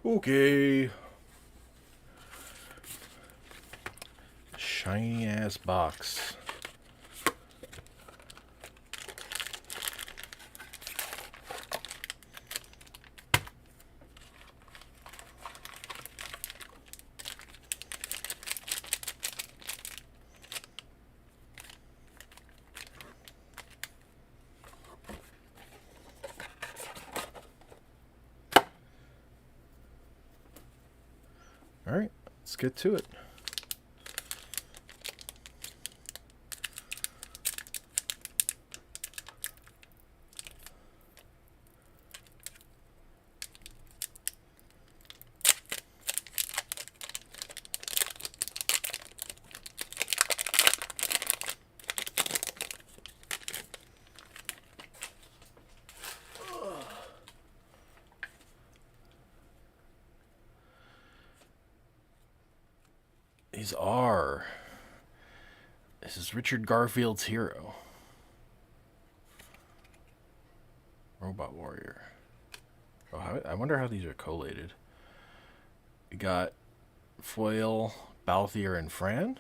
Okay. Shiny ass box. All right, let's get to it. These are. This is Richard Garfield's hero. Robot Warrior. Oh, I wonder how these are collated. We got Foil, Balthier, and Fran.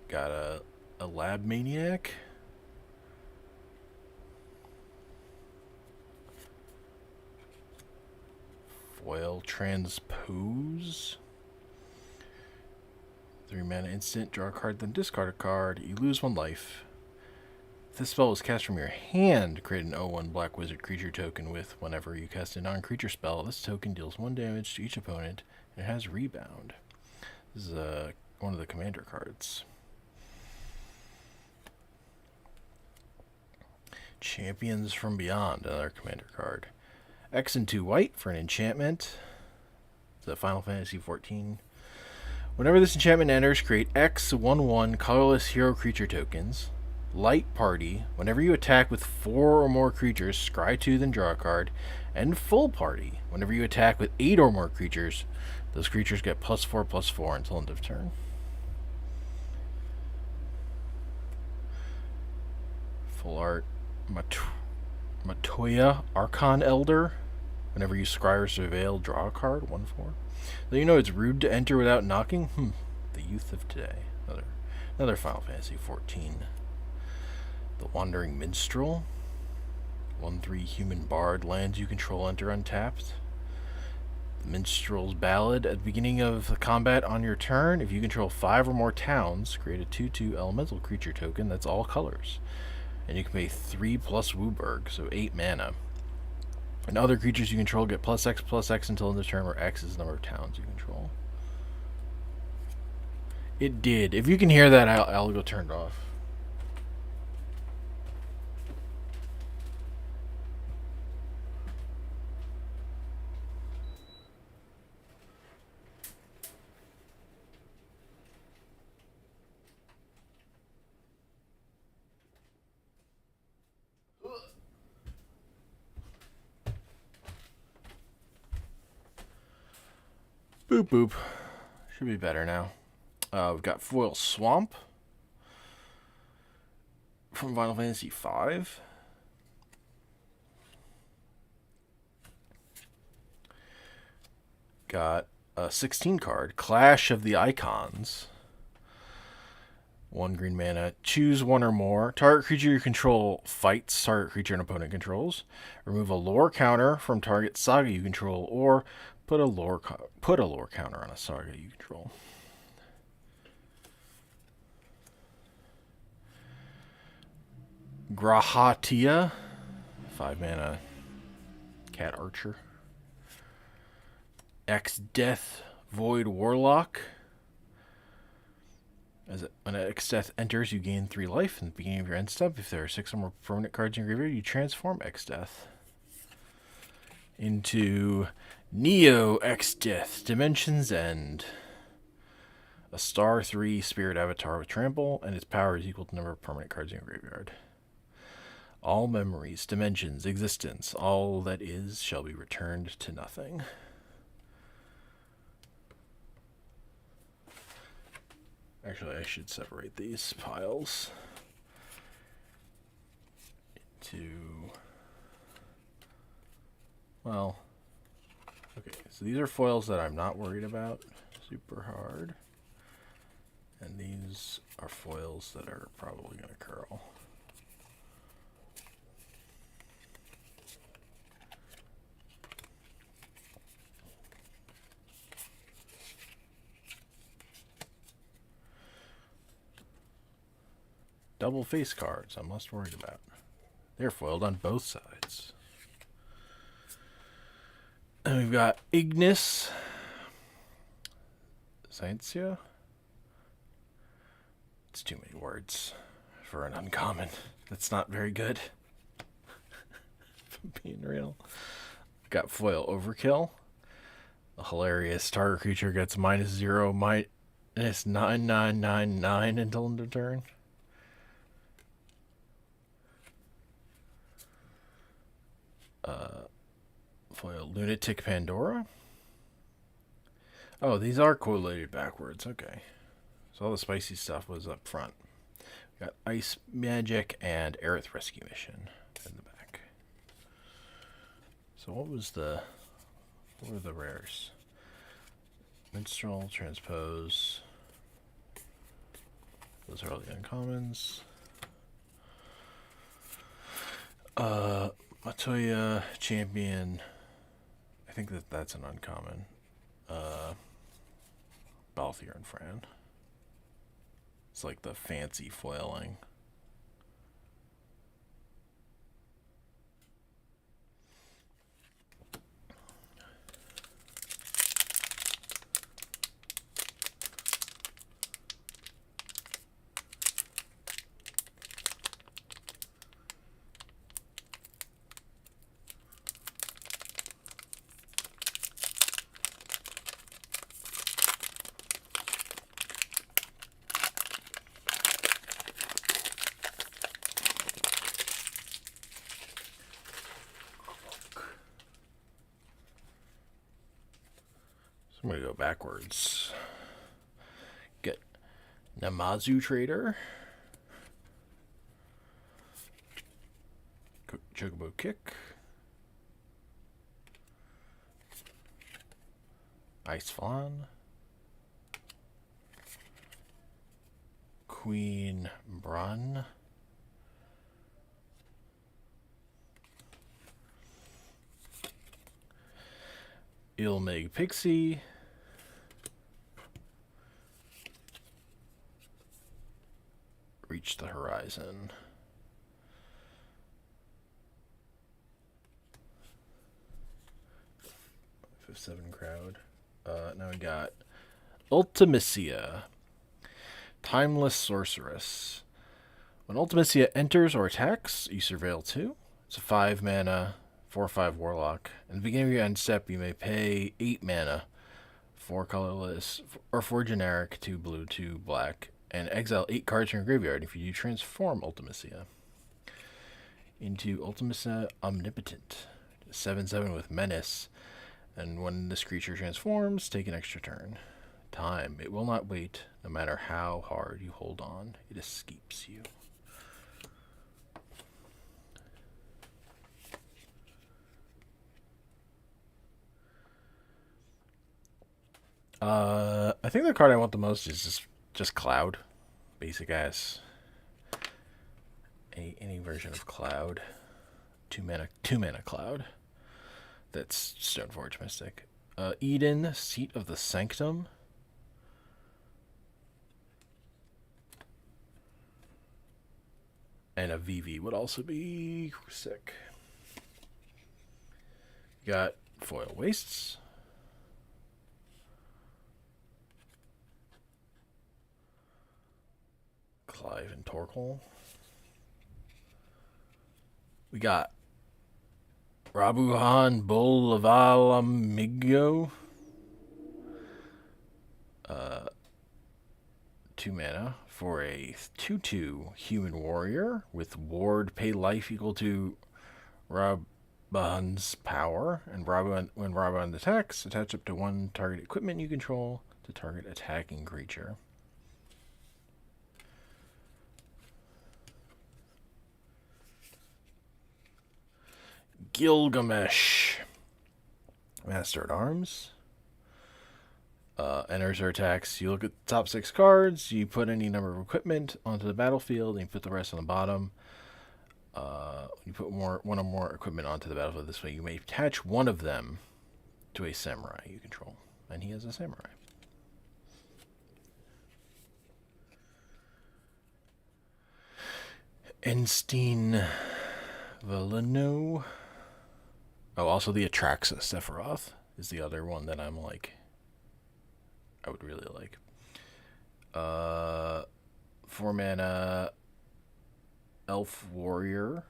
Got a Lab Maniac. Foil Transpose. 3-mana instant, draw a card, then discard a card. You lose 1 life. If this spell is cast from your hand, create an 0/1 Black Wizard creature token with whenever you cast a non-creature spell. This token deals 1 damage to each opponent, and it has Rebound. This is one of the commander cards. Champions from Beyond, another commander card. X and 2 white for an enchantment. The Final Fantasy XIV. Whenever this enchantment enters, create X 1/1 colorless hero creature tokens. Light Party. Whenever you attack with 4 or more creatures, scry 2, then draw a card. And Full Party. Whenever you attack with 8 or more creatures, those creatures get +4/+4 until end of turn. Full art. Matoya Archon Elder. Whenever you scry or surveil, draw a card. 1/4. Though you know it's rude to enter without knocking. The youth of today. Another Final Fantasy XIV. The Wandering Minstrel. 1/3 human bard. Lands you control enter untapped. The Minstrel's Ballad. At the beginning of the combat on your turn, if you control 5 or more towns, create a 2/2 elemental creature token that's all colors. And you can pay 3 plus Wooburg, so 8 mana. And other creatures you control get +X/+X until end of turn, where X is the number of towns you control. It did. If you can hear that, I'll go turn it off. Boop boop. Should be better now. We've got Foil Swamp from Final Fantasy V. Got a 16 card, Clash of the Icons. 1 green mana. Choose 1 or more. Target creature you control fights target creature an opponent controls. Remove a lore counter from target saga you control, or put a lore counter on a saga you control. Grahatia, 5 mana. Cat Archer. X Death Void Warlock. When X Death enters, you gain 3 life. In the beginning of your end step, if there are 6 or more permanent cards in your graveyard, you transform X Death into Neo X Death Dimensions End. A star 3 spirit avatar with trample, and its power is equal to the number of permanent cards in your graveyard. All memories, dimensions, existence, all that is shall be returned to nothing. Actually, I should separate these piles into to... Well... Okay, so these are foils that I'm not worried about. Super hard. And these are foils that are probably going to curl. Double face cards I'm less worried about. They're foiled on both sides. And we've got Ignis. Scientia. It's too many words for an uncommon. That's not very good. If I'm being real. We've got foil Overkill. A hilarious target creature gets -0, -9999 until end of turn. Foil Lunatic Pandora. Oh, these are correlated backwards. Okay. So all the spicy stuff was up front. We got Ice Magic and Aerith Rescue Mission in the back. So what were the rares? Minstrel, Transpose. Those are all the uncommons. Matoya, Champion. I think that's an uncommon. Balthier and Fran. It's like the fancy foiling. I'm going to go backwards. Get Namazu Trader. Chocobo Kick. Ice Flan. Queen Brun. Ilmig Pixie. Reach the Horizon. Fifth 7 crowd. Now we got Ultimecia. Timeless Sorceress. When Ultimecia enters or attacks, you surveil 2. It's a 5 mana, 4/5 Warlock. In the beginning of your end step, you may pay 8 mana, 4 colorless, or 4 generic, 2 blue, 2 black, and exile 8 cards from your graveyard if you transform Ultimecia into Ultimecia Omnipotent. 7/7 with Menace. And when this creature transforms, take an extra turn. Time. It will not wait, no matter how hard you hold on. It escapes you. I think the card I want the most is just Cloud. Basic ass. Any version of Cloud. 2 mana Cloud. That's Stoneforge Mystic. Eden, Seat of the Sanctum. And a VV would also be sick. Got Foil Wastes. Clive and Torkoal. We got Rabuhan Bolavalamigyo. 2 mana for a 2/2 human warrior with ward. Pay life equal to Rabuhan's power. And when Rabuhan attacks, attach up to 1 target equipment you control to target attacking creature. Gilgamesh. Master at Arms. Enters or attacks. You look at the top 6 cards, you put any number of equipment onto the battlefield, and you put the rest on the bottom. You put one or more equipment onto the battlefield this way. You may attach one of them to a samurai you control. And he has a samurai. Enstein Veleno. Oh, also the Atraxa Sephiroth is the other one that I'm like, I would really like. 4 mana Elf Warrior.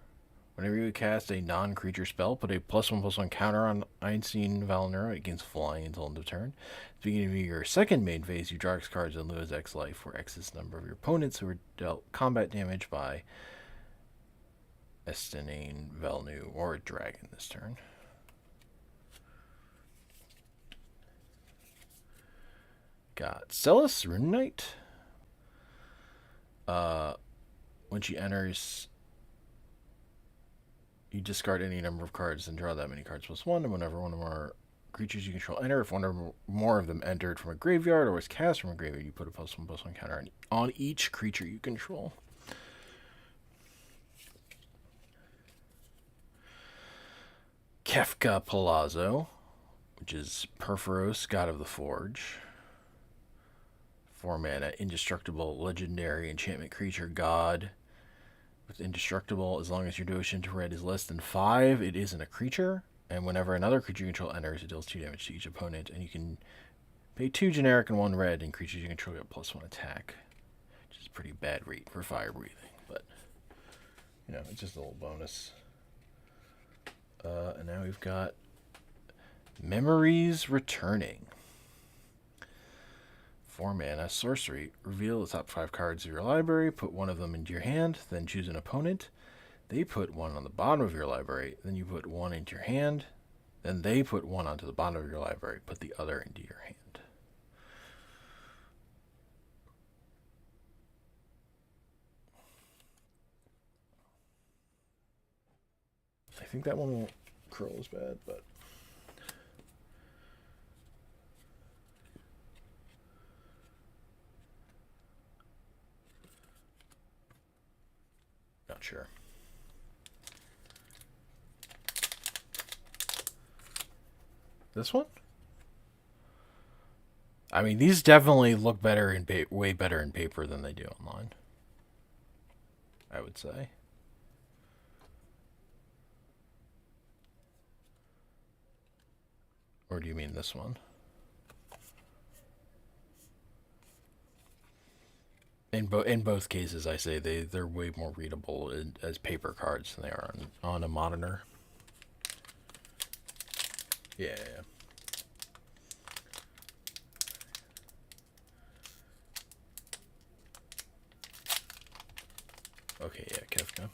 Whenever you cast a non-creature spell, put a +1/+1 counter on Einstein Valnera against flying until end of turn. At the beginning of your second main phase, you draw X cards and lose X life, where X is the number of your opponents who are dealt combat damage by Einstein Valnu or a dragon this turn. Got Celis, Rune Knight. When she enters, you discard any number of cards and draw that many cards +1, and whenever one or more creatures you control enter, if one or more of them entered from a graveyard or was cast from a graveyard, you put a +1/+1 counter on each creature you control. Kefka Palazzo, which is Perforos, God of the Forge. 4 mana, indestructible, legendary enchantment creature, god. With indestructible, as long as your devotion to red is less than 5, it isn't a creature. And whenever another creature you control enters, it deals 2 damage to each opponent. And you can pay 2 generic and 1 red, and creatures you control get +1 attack. Which is a pretty bad rate for fire breathing, but you know, it's just a little bonus. And now we've got Memories Returning. 4 mana, sorcery. Reveal the top 5 cards of your library, put one of them into your hand, then choose an opponent. They put one on the bottom of your library, then you put one into your hand, then they put one onto the bottom of your library, put the other into your hand. I think that one won't curl as bad, but not sure. This one? I mean, these definitely look better in way better in paper than they do online, I would say. Or do you mean this one? In both cases, I say they're way more readable as paper cards than they are on a monitor. Yeah. Okay, yeah, Kefka.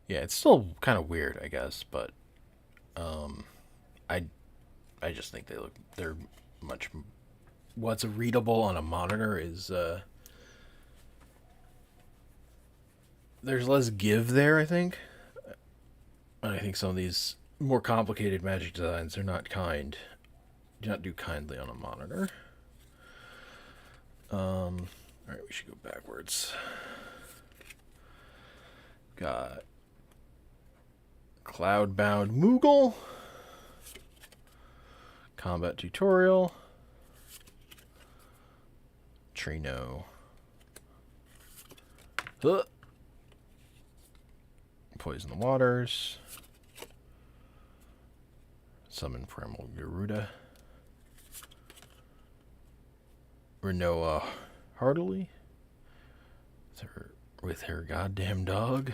Yeah, it's still kind of weird, I guess, but I just think they're much. What's readable on a monitor is there's less give there, I think. And I think some of these more complicated Magic designs are not kind. Do not do kindly on a monitor. Alright, we should go backwards. Got Cloudbound Moogle. Combat Tutorial. Trino. Poison the Waters. Summon Primal Garuda. Renoa Heartily. With her goddamn dog.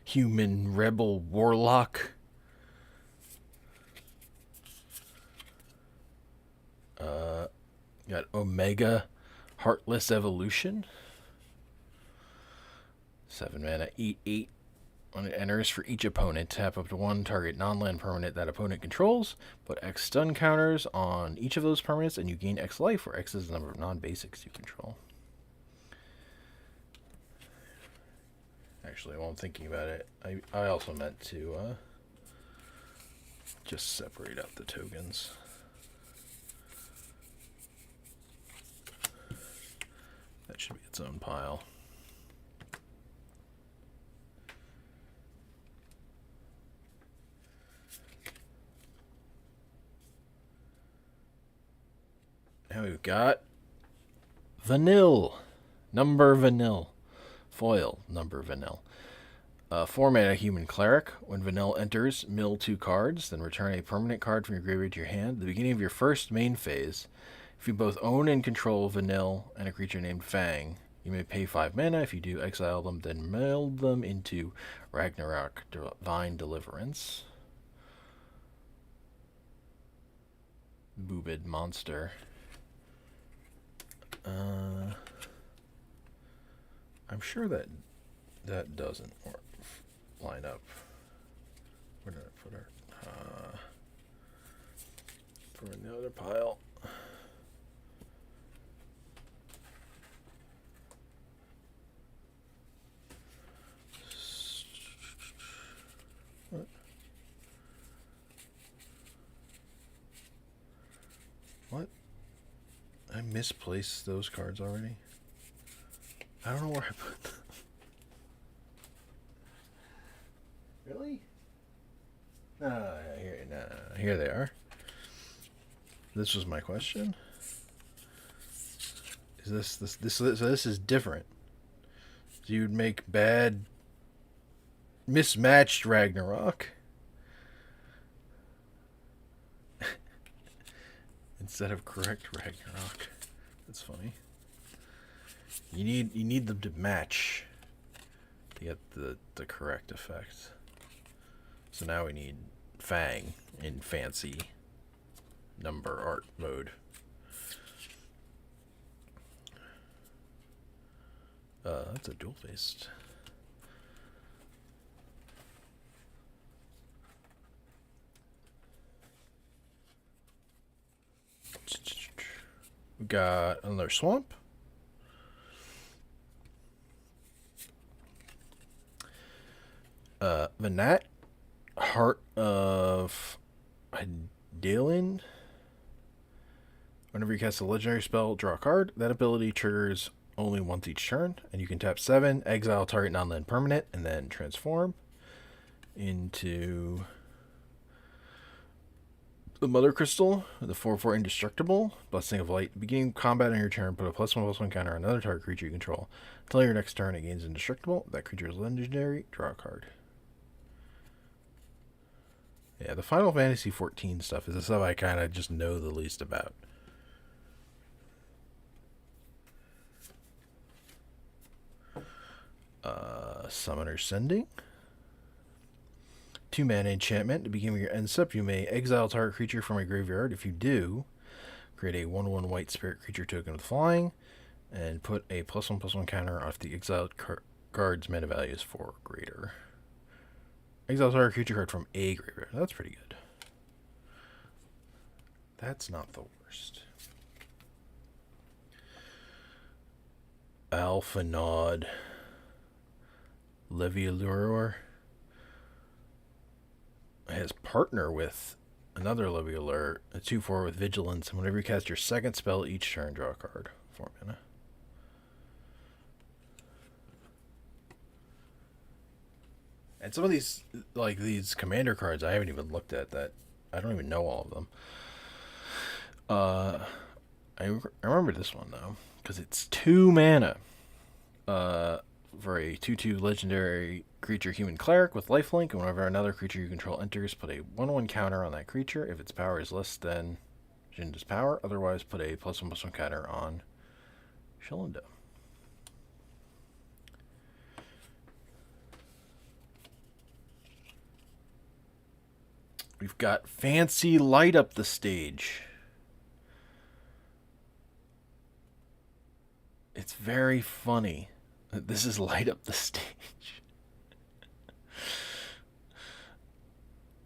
Human Rebel Warlock. Got Omega Heartless Evolution. 7 mana, 8/8 When it enters, for each opponent, tap up to one target non-land permanent that opponent controls, put X stun counters on each of those permanents, and you gain X life, where X is the number of non-basics you control. Actually, while I'm thinking about it, I also meant to just separate out the tokens. That should be its own pile. Now we've got Vanille. Number Vanille. Foil. Number Vanille. 4 mana human cleric. When Vanille enters, mill 2 cards, then return a permanent card from your graveyard to your hand. At the beginning of your first main phase, if you both own and control Vanille and a creature named Fang, you may pay 5 mana. If you do, exile them, then meld them into Ragnarok Divine Deliverance. Boobid monster. I'm sure that doesn't line up. Where did I put her? From another pile. What? I misplaced those cards already. I don't know where I put them. Really? No, here they are. This was my question. Is this so this is different. So you'd make bad mismatched Ragnarok instead of correct Ragnarok. That's funny. You need them to match to get the correct effect. So now we need Fang in fancy number art mode. That's a dual-faced. We got another swamp. Vanat, Heart of Adalin. Whenever you cast a legendary spell, draw a card. That ability triggers only once each turn, and you can tap 7, exile target non-land permanent, and then transform into the Mother Crystal, the 4/4 Indestructible, Blessing of Light. Beginning of combat on your turn, put a +1/+1 counter on another target creature you control. Until your next turn, it gains Indestructible. If that creature is legendary, draw a card. Yeah, the Final Fantasy 14 stuff is the stuff I kind of just know the least about. Summoner's Sending. 2 mana enchantment. At the beginning of your end step, you may exile target creature from a graveyard. If you do, create a 1/1 white spirit creature token with flying, and put a +1/+1 counter off the exiled card's mana values 4 or greater. Exile target creature card from a graveyard. That's pretty good. That's not the worst. Alpha Nod. Levialure has partner with another Levialure, a 2/4 with Vigilance, and whenever you cast your second spell each turn, draw a card. 4 mana. And some of these, like these commander cards, I haven't even looked at. That I don't even know all of them. I remember this one though, because it's 2 mana. For a 2/2 legendary creature human cleric with lifelink, and whenever another creature you control enters, put a 1/1 counter on that creature if its power is less than Jinda's power. Otherwise, put a +1/+1 counter on Shalinda. We've got Fancy Light Up the Stage. It's very funny. This is Light Up the Stage.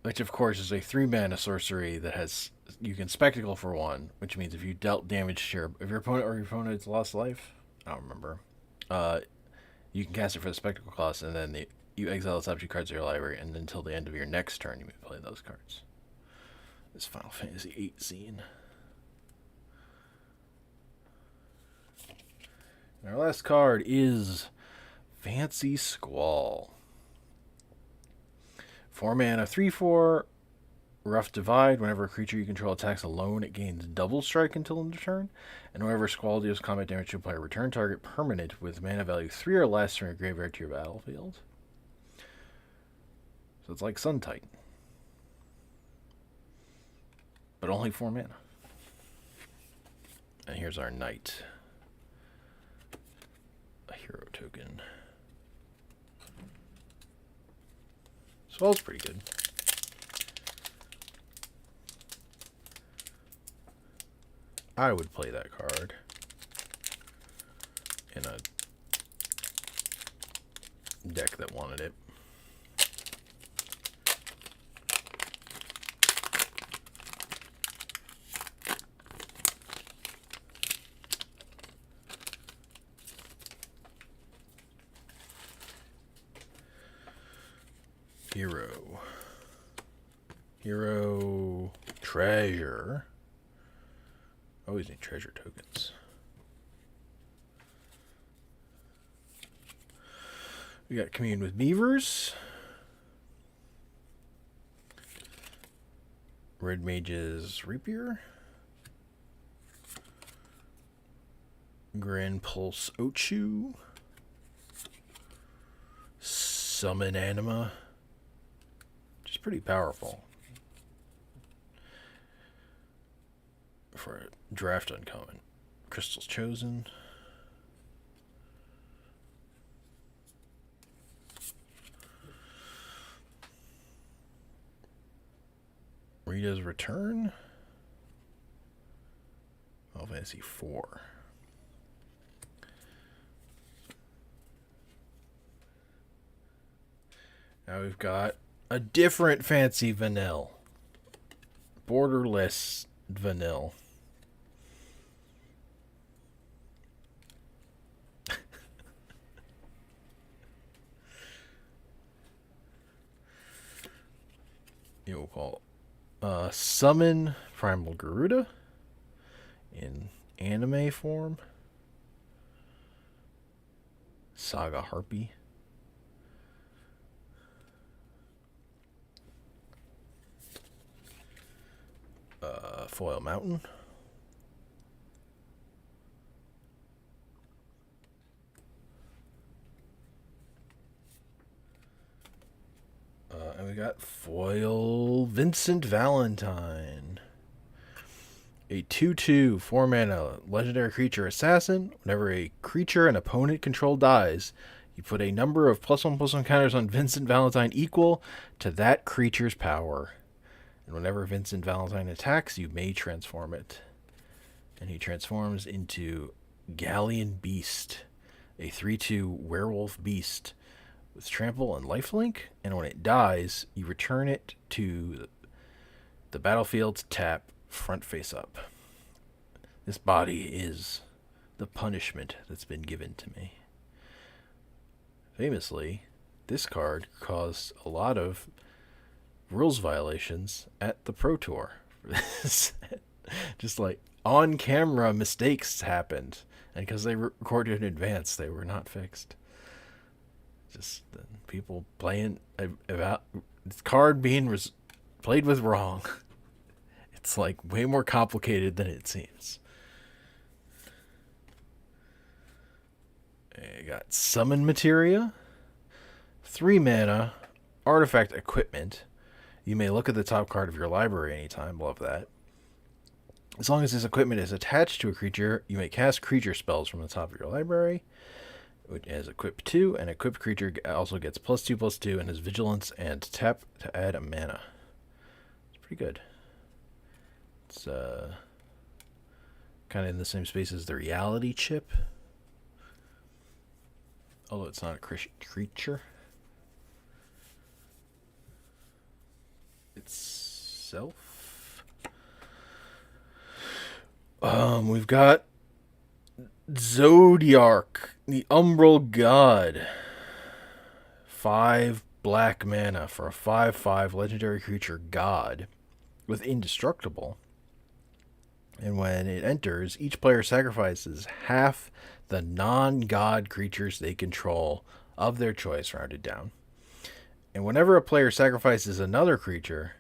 which of course is a 3-mana sorcery that has you can spectacle for 1, which means if you dealt damage to if your opponent or your opponent's lost life, I don't remember. Uh, you can cast it for the spectacle cost, and then you exile the top 2 cards of your library, and until the end of your next turn, you may play those cards. This Final Fantasy VIII scene. And our last card is Fancy Squall. 4 mana, 3/4, Rough Divide. Whenever a creature you control attacks alone, it gains double strike until end of turn. And whenever Squall deals combat damage to a player, return target permanent with mana value 3 or less from your graveyard to your battlefield. So it's like Sun Titan. But only 4 mana. And here's our Knight. A hero token. Swell's pretty good. I would play that card in a deck that wanted it. Hero treasure. Always need treasure tokens. We got Commune with Beavers. Red Mage's Rapier. Grand Pulse Ochu. Summon Anima. Which is pretty powerful. For a draft uncommon. Crystal's Chosen. Rita's Return. Final Fantasy IV. Now we've got a different fancy vanilla. Borderless vanilla. You will call Summon Primal Garuda in anime form. Saga Harpy. Foil Mountain. And we got Foil Vincent Valentine. A 2/2, 4 mana, legendary creature assassin. Whenever a creature an opponent control dies, you put a number of +1/+1 counters on Vincent Valentine equal to that creature's power. And whenever Vincent Valentine attacks, you may transform it. And he transforms into Galleon Beast, a 3/2 werewolf beast with trample and lifelink. And when it dies, you return it to the battlefield's tap, front face up. This body is the punishment that's been given to me. Famously, this card caused a lot of rules violations at the Pro Tour. Just like on camera mistakes happened, and because they recorded in advance, they were not fixed. Just people playing about this card being played with wrong. It's like way more complicated than it seems. You got Summon Materia, 3 mana, artifact equipment. You may look at the top card of your library anytime. Love that. As long as this equipment is attached to a creature, you may cast creature spells from the top of your library. It has equip 2, and equipped creature also gets +2/+2 and has vigilance and tap to add a mana. It's pretty good. It's kind of in the same space as the reality chip. Although it's not a creature. itself. We've got Zodiark, the Umbral God. 5 black mana for a 5/5 legendary creature god with indestructible. And when it enters, each player sacrifices half the non-god creatures they control of their choice, rounded down. And whenever a player sacrifices another creature,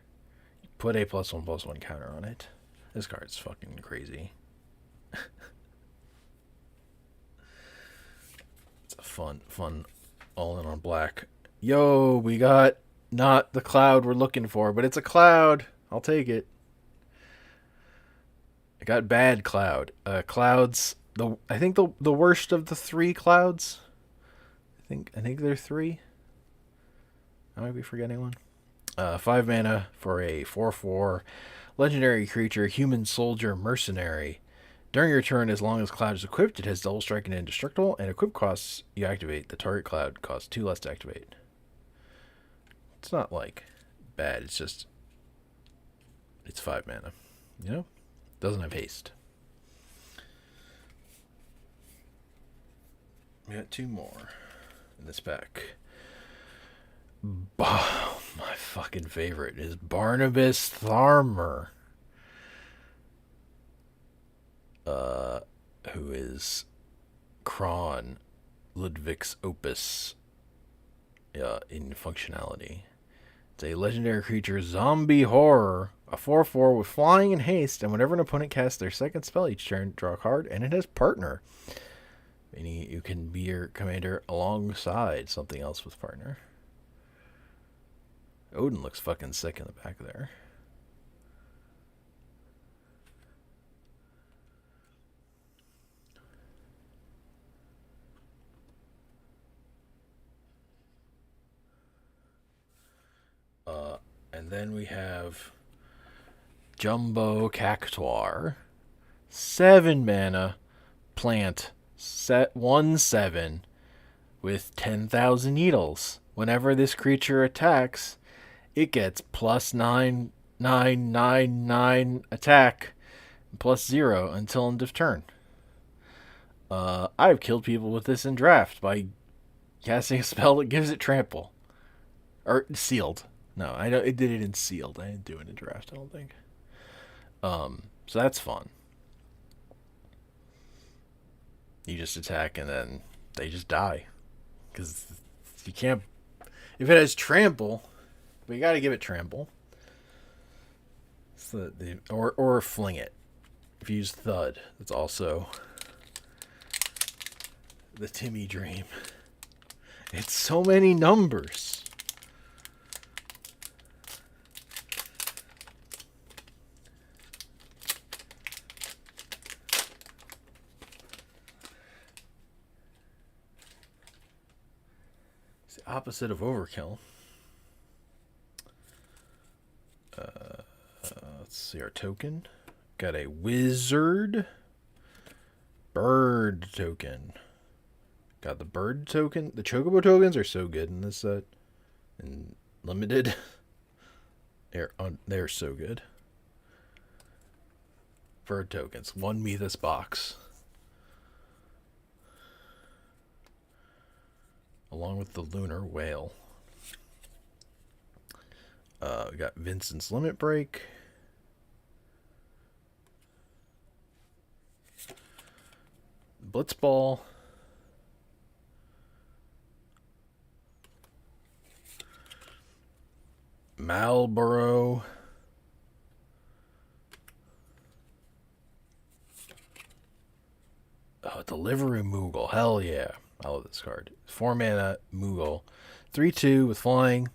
put a +1/+1 counter on it. This card's fucking crazy. It's a fun all in on black. Yo, we got not the cloud we're looking for, but it's a cloud. I'll take it. I got bad cloud. Clouds. I think the worst of the 3 clouds. I think there are 3. I might be forgetting one. 5 mana for a 4/4 legendary creature, human soldier mercenary. During your turn, as long as cloud is equipped, it has double strike and indestructible, and equip costs you activate. The target cloud costs 2 less to activate. It's not like bad. It's just it's 5 mana. You know, doesn't have haste. We got 2 more in this pack. My fucking favorite is Barnabas Tharmer, who is Kron, Ludwig's opus in functionality. It's a legendary creature, zombie horror, a 4/4 with flying and haste, and whenever an opponent casts their second spell each turn, draw a card, and it has partner. Meaning you can be your commander alongside something else with partner. Odin looks fucking sick in the back there. And then we have Jumbo Cactuar. 7 mana, plant, set 1/7 with 10,000 needles. Whenever this creature attacks, it gets +9/9/9 attack, +0 until end of turn. I've killed people with this in draft by casting a spell that gives it trample. Or sealed. No, I don't. It did it in sealed. I didn't do it in draft, I don't think. So that's fun. You just attack and then they just die. Because you can't... If it has trample, we gotta give it trample. Or fling it. If you use thud, that's also the Timmy dream. It's so many numbers. It's the opposite of overkill. Let's see our token. Got a wizard. Bird token. Got the bird token. The chocobo tokens are so good in this set. And limited. They're so good. Bird tokens. 1 Mythos box. Along with the lunar whale. We got Vincent's Limit Break. Blitzball. Marlboro. Oh, Delivery Moogle. Hell yeah. I love this card. 4 mana Moogle. 3/2 with flying.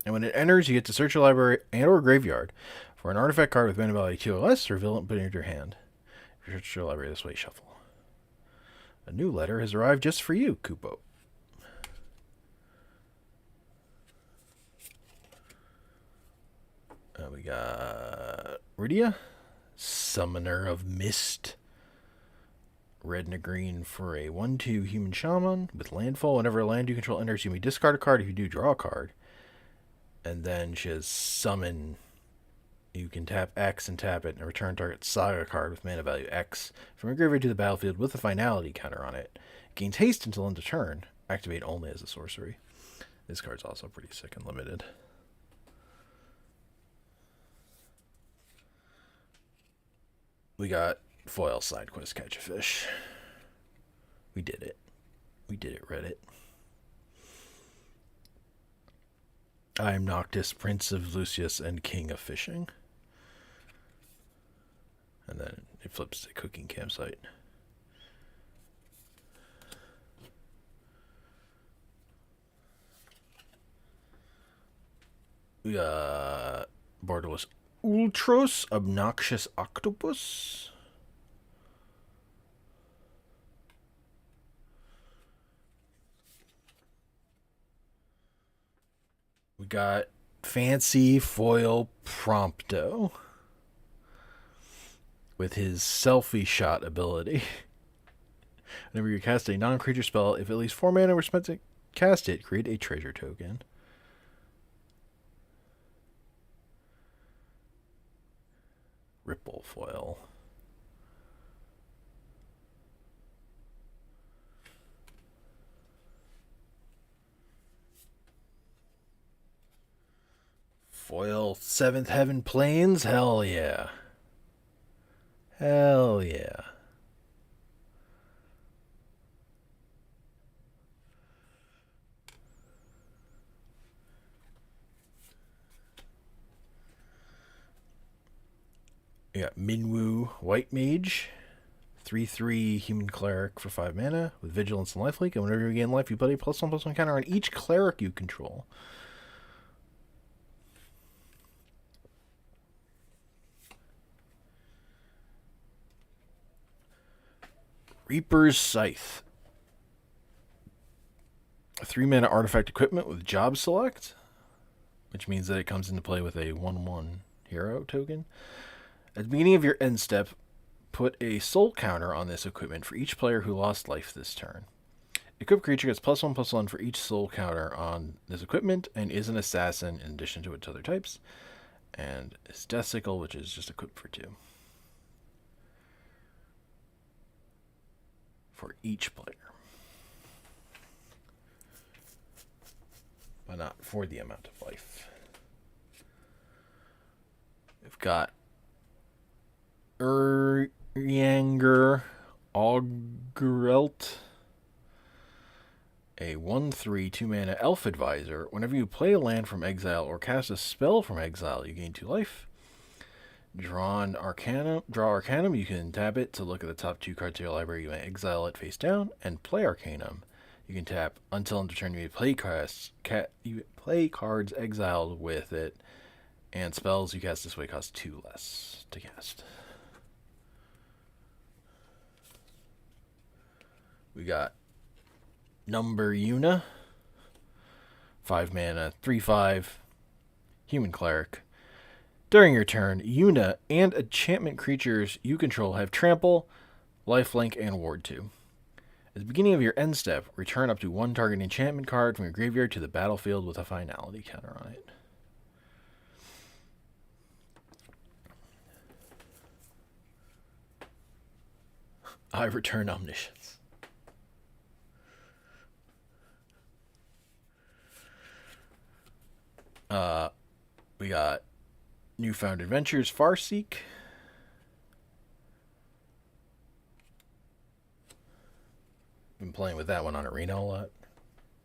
And when it enters, you get to search your library and or graveyard for an artifact card with mana value 2 or less, reveal it and put it into your hand. If you search your library this way, shuffle. A new letter has arrived just for you, Kupo. We got Rydia, Summoner of Mist. Red and a green for a 1/2 human shaman with landfall. Whenever a land you control enters, you may discard a card. If you do, draw a card. And then she has summon You can tap X and tap it and return target saga card with mana value X from your graveyard to the battlefield with a finality counter on it. It gains haste until end of turn. Activate only as a sorcery. This card's also pretty sick and limited. We got foil side quest catch a fish. We did it. We did it, Reddit. I am Noctis, Prince of Lucius and King of Fishing. And then it flips to Cooking Campsite. We got Borderless Ultros, Obnoxious Octopus. We got Fancy Foil Prompto with his selfie shot ability. Whenever you cast a non-creature spell, if at least 4 mana were spent to cast it, create a treasure token. Ripple Foil. Foil 7th Heaven Plains? Hell yeah. Hell yeah. We got Minwu White Mage. 3/3 Human Cleric for 5 mana with Vigilance and Lifelink. And whenever you gain life, you put a +1/+1 counter on each cleric you control. Reaper's Scythe. A 3 mana artifact equipment with Job Select, which means that it comes into play with a 1/1 hero token. At the beginning of your end step, put a soul counter on this equipment for each player who lost life this turn. Equipped creature gets +1/+1 for each soul counter on this equipment and is an assassin in addition to its other types. And it's Death Sickle, which is just equipped for 2. For each player. But not for the amount of life. We've got Yanger Augrelt, a 1/3 2 mana Elf Advisor. Whenever you play a land from exile or cast a spell from exile, you gain 2 life. Draw Arcanum. You can tap it to look at the top 2 cards of your library. You may exile it face down and play Arcanum. You can tap until end of turn. You may play cards exiled with it, and spells you cast this way cost 2 less to cast. We got Number Yuna, 5 mana, 3/5 Human Cleric. During your turn, Yuna and enchantment creatures you control have Trample, Lifelink, and Ward 2. At the beginning of your end step, return up to 1 target enchantment card from your graveyard to the battlefield with a finality counter on it. I return Omniscience. We got Newfound Adventures, Farseek. Been playing with that one on Arena a lot,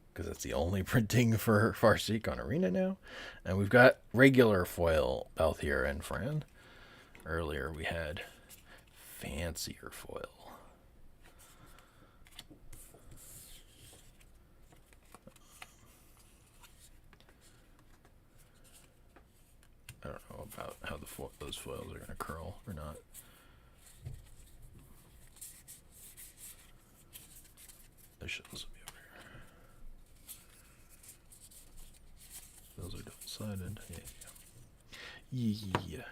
because that's the only printing for Farseek on Arena now. And we've got regular foil Balthier and Fran. Earlier we had fancier foil. I don't know about how those foils are going to curl or not. They should also be over here. Those are double-sided. Yeah.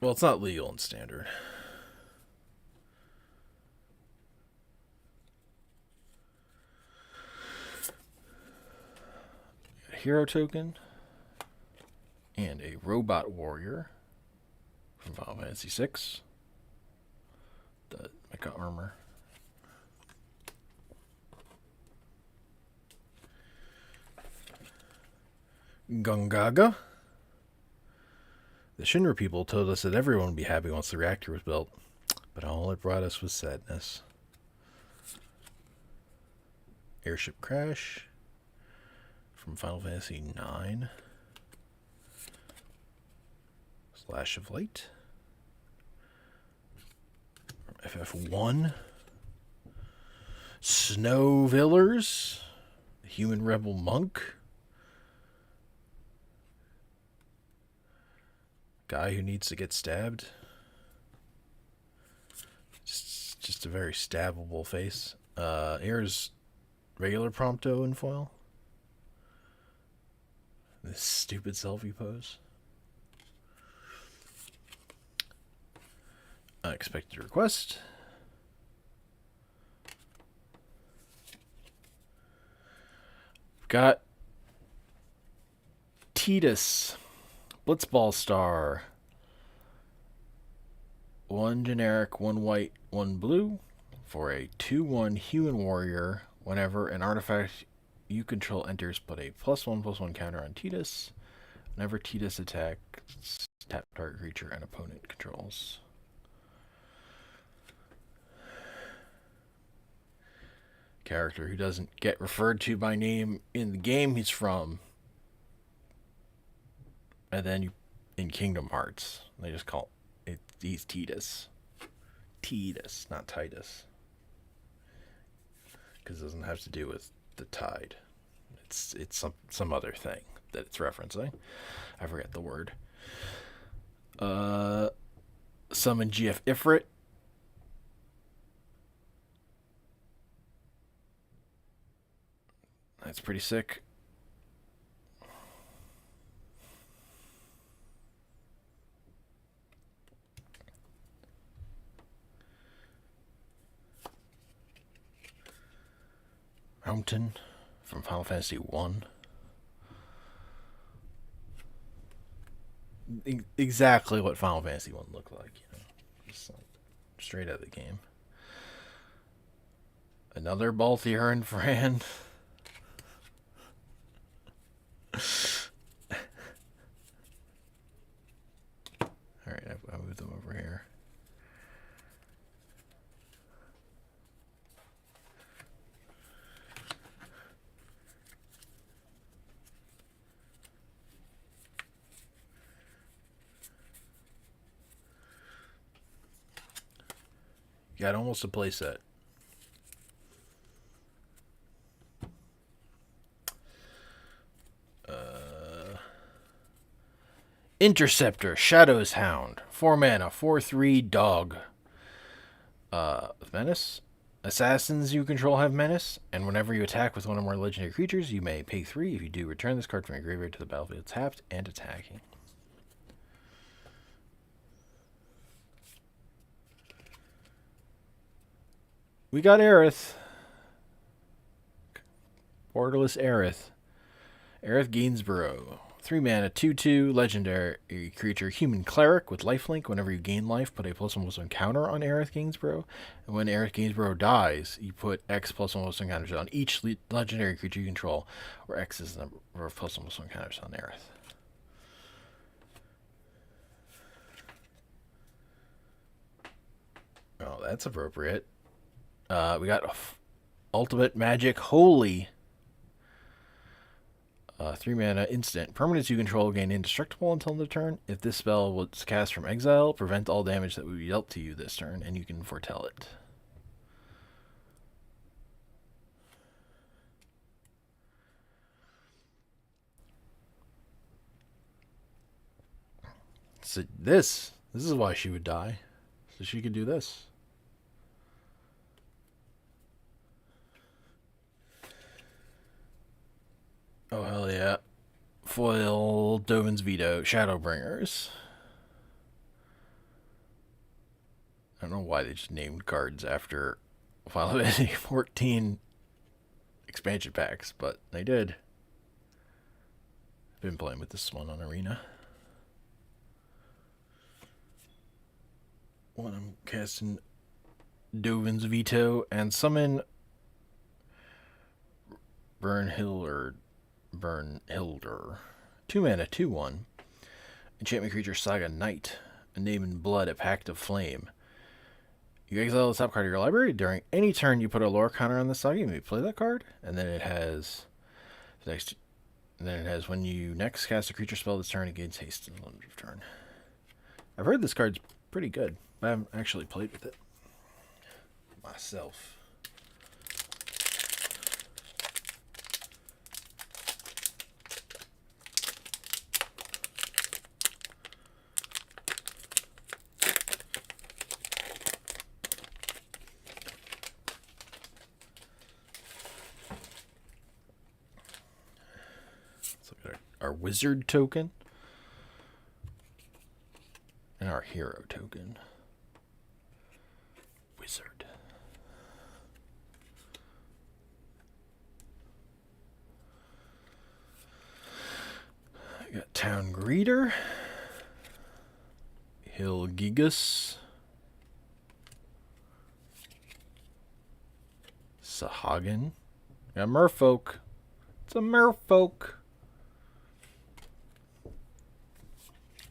Well, it's not legal in standard. A hero token and a robot warrior from Final Fantasy VI. The mecha armor. Gungaga. The Shinra people told us that everyone would be happy once the reactor was built, but all it brought us was sadness. Airship crash from Final Fantasy IX. Slash of light. FF1. Snow Villers. Human Rebel Monk. Guy who needs to get stabbed. Just a very stabbable face. Here's regular Prompto in foil. This stupid selfie pose. Unexpected request. Got Tidus. Blitzball Star. One generic, one white, one blue. For a 2/1 human warrior. Whenever an artifact you control enters, put a +1/+1 counter on Tidus. Whenever Tidus attacks, tap target creature and opponent controls. Character who doesn't get referred to by name in the game he's from. And then in Kingdom Hearts, they just call it, he's Tidus. Tidus, not Titus. Because it doesn't have to do with the tide. It's some other thing that it's referencing. I forget the word. Summon GF Ifrit. That's pretty sick. Mountain from Final Fantasy 1. Exactly what Final Fantasy 1 looked like, you know. Just like straight out of the game. Another Balthier and Fran. Alright, I'll move them over here. You got almost a playset. Interceptor, Shadow's Hound, 4 mana, 4/3 dog. Menace. Assassins you control have menace, and whenever you attack with one or more legendary creatures, you may pay 3. If you do, return this card from your graveyard to the battlefield tapped and attacking. We got Aerith. Borderless Aerith. Aerith Gainsborough. 3 mana, 2/2, legendary creature, human cleric with lifelink. Whenever you gain life, put a +1/+1 counter on Aerith Gainsborough. And when Aerith Gainsborough dies, you put X +1/+1 counters on each legendary creature you control, where X is the number of +1/+1 counters on Aerith. Oh, that's appropriate. We got Ultimate Magic Holy. 3 mana instant. Permanents you control gain indestructible until the turn. If this spell was cast from exile, prevent all damage that would be dealt to you this turn, and you can foretell it. So this is why she would die. So she could do this. Oh, hell yeah. Foil Dovin's Veto, Shadowbringers. don't know why they just named cards after Final Fantasy 14 expansion packs, but they did. I've been playing with this one on Arena. When I'm casting Dovin's Veto and summon Bernhilder. 2 mana, 2/1. Enchantment creature Saga Knight. A name in blood, a pact of flame. You exile the top card of your library. During any turn, you put a lore counter on the saga. You may play that card, and then it has when you next cast a creature spell this turn, it gains haste in the end of turn. I've heard this card's pretty good. I haven't actually played with it myself. Our wizard token and our hero token. Wizard. I got Town Greeter, Hilgigus, Sahagin. Got Merfolk. It's a Merfolk.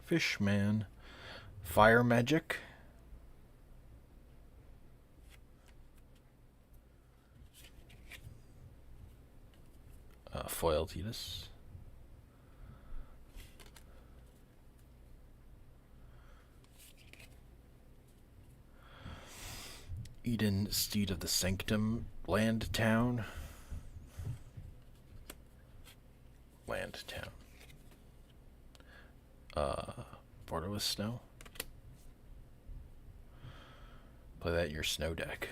Fishman, Fire Magic, Foil Tidus, Eden, Steed of the Sanctum, Land Town, Border with Snow. Play that in your snow deck.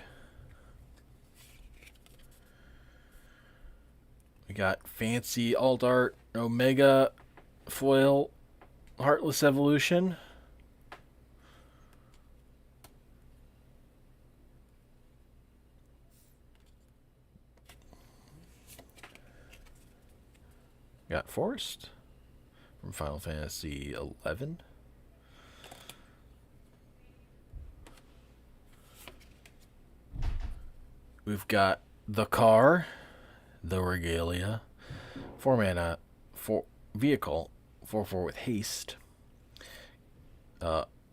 We got Fancy Alt Art Omega Foil Heartless Evolution. Got Forest from Final Fantasy 11. We've got the car, the regalia, 4 mana, 4 vehicle, 4/4 with haste,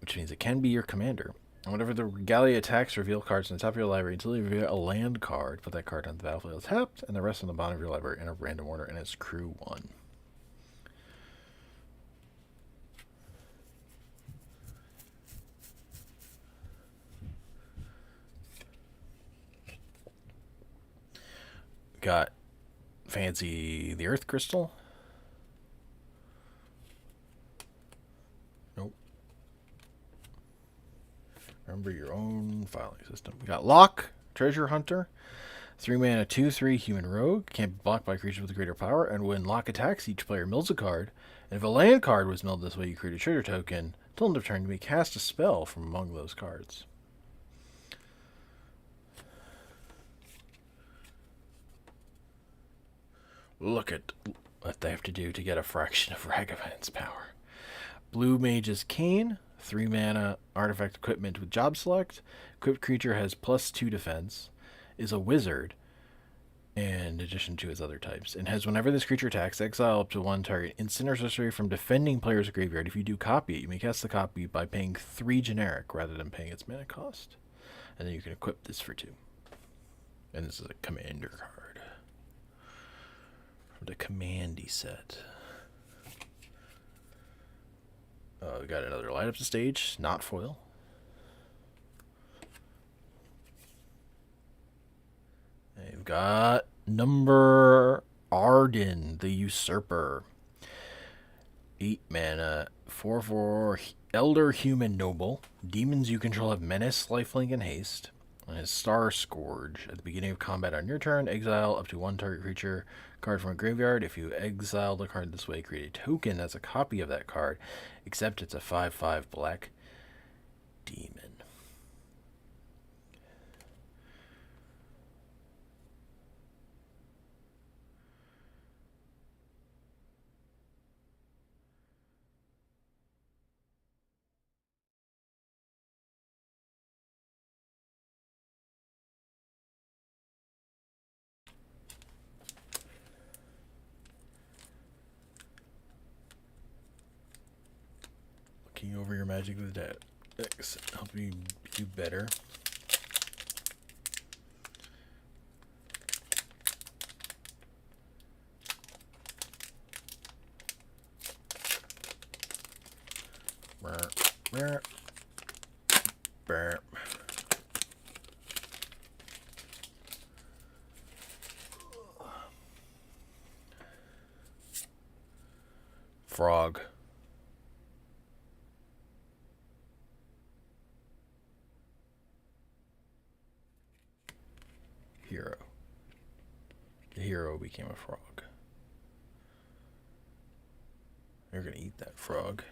which means it can be your commander. And whenever the regalia attacks, reveal cards on the top of your library until you reveal a land card. Put that card on the battlefield tapped, and the rest on the bottom of your library in a random order, and it's crew 1. Got Fancy the Earth Crystal. Nope. Remember your own filing system. We got Lock, Treasure Hunter. 3 mana, 2/3 human rogue. Can't be blocked by creatures with greater power. And when Lock attacks, each player mills a card. And if a land card was milled this way, you create a treasure token. Till end of turn, you may cast a spell from among those cards. Look at what they have to do to get a fraction of Ragavan's power. Blue Mage's Cane, 3 mana, artifact equipment with job select. Equipped creature has +2 defense, is a wizard, in addition to his other types, and has whenever this creature attacks, exile up to 1 target instant or sorcery from defending player's graveyard. If you do copy it, you may cast the copy by paying 3 generic rather than paying its mana cost. And then you can equip this for 2. And this is a commander card. The commandy set. We got another light up the stage, not foil. And we've got number Arden, the Usurper. 8 mana, 4/4 Elder Human Noble. Demons you control have Menace, Lifelink, and Haste. And his Star Scourge. At the beginning of combat on your turn, exile up to 1 target creature card from a graveyard. If you exile the card this way, create a token that's a copy of that card, except it's a 5/5 black demon. Bringing over your magic with that. Help you do better. Burp. Burp. Frog. Hero. The hero became a frog. You're gonna eat that frog.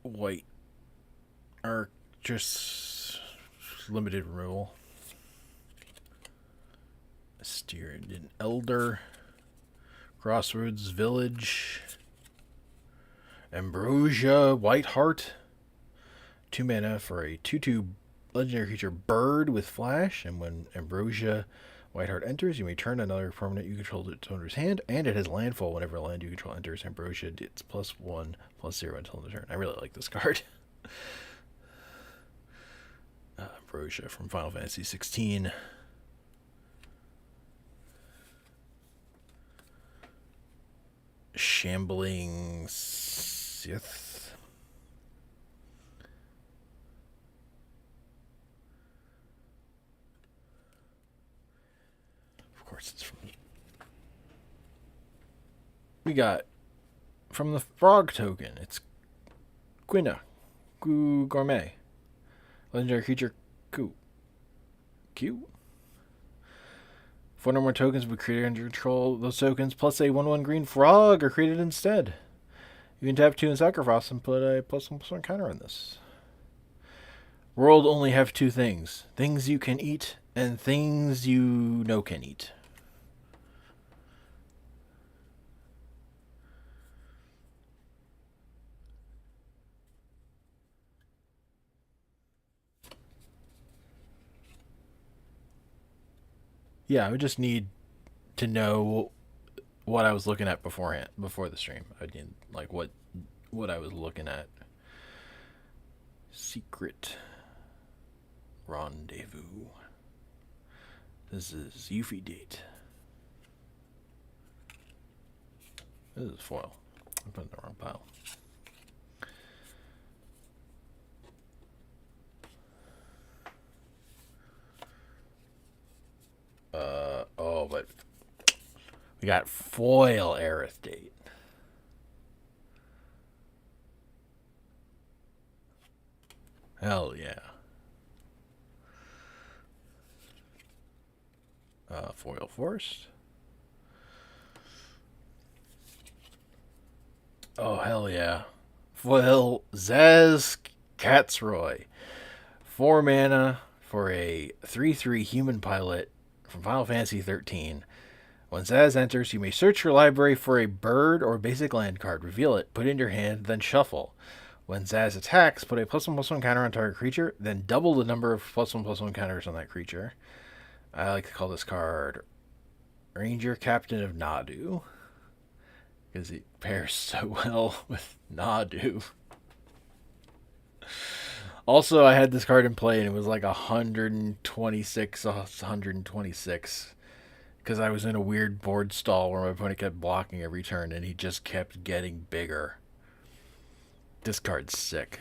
White. Or just limited rule. Steered an elder. Crossroads Village. Ambrosia Whiteheart. 2 mana for a 2/2 legendary creature bird with flash, and when Ambrosia Whiteheart enters, you may turn another permanent you control to its owner's hand, and it has landfall whenever a land you control enters Ambrosia. It's +1/+0 until the turn. I really like this card. Ambrosia from Final Fantasy 16. Shambling Sith. Of course, it's from. We got from the frog token. It's Quina, Gourmet, legendary creature Q. 4 or more tokens will be created under control. Those tokens plus a 1/1 green frog are created instead. You can tap 2 and sacrifice and put a +1/+1 counter on this. World only have 2 things. Things you can eat and things you know can eat. Yeah, I would just need to know what I was looking at before the stream. I need like what I was looking at. Secret rendezvous. This is Yuffie date. This is foil. I'm putting the wrong pile. But we got foil Aerith date. Hell yeah. Foil Forest. Oh, hell yeah. Foil Zaz Katzroy. 4 mana for a 3/3 human pilot from Final Fantasy 13. When Zaz enters, you may search your library for a bird or basic land card. Reveal it, put it in your hand, then shuffle. When Zaz attacks, put a +1/+1 counter on target creature, then double the number of +1/+1 counters on that creature. I like to call this card Ranger Captain of Nadu, because it pairs so well with Nadu. Also, I had this card in play, and it was like 126, because I was in a weird board stall where my opponent kept blocking every turn, and he just kept getting bigger. This card's sick.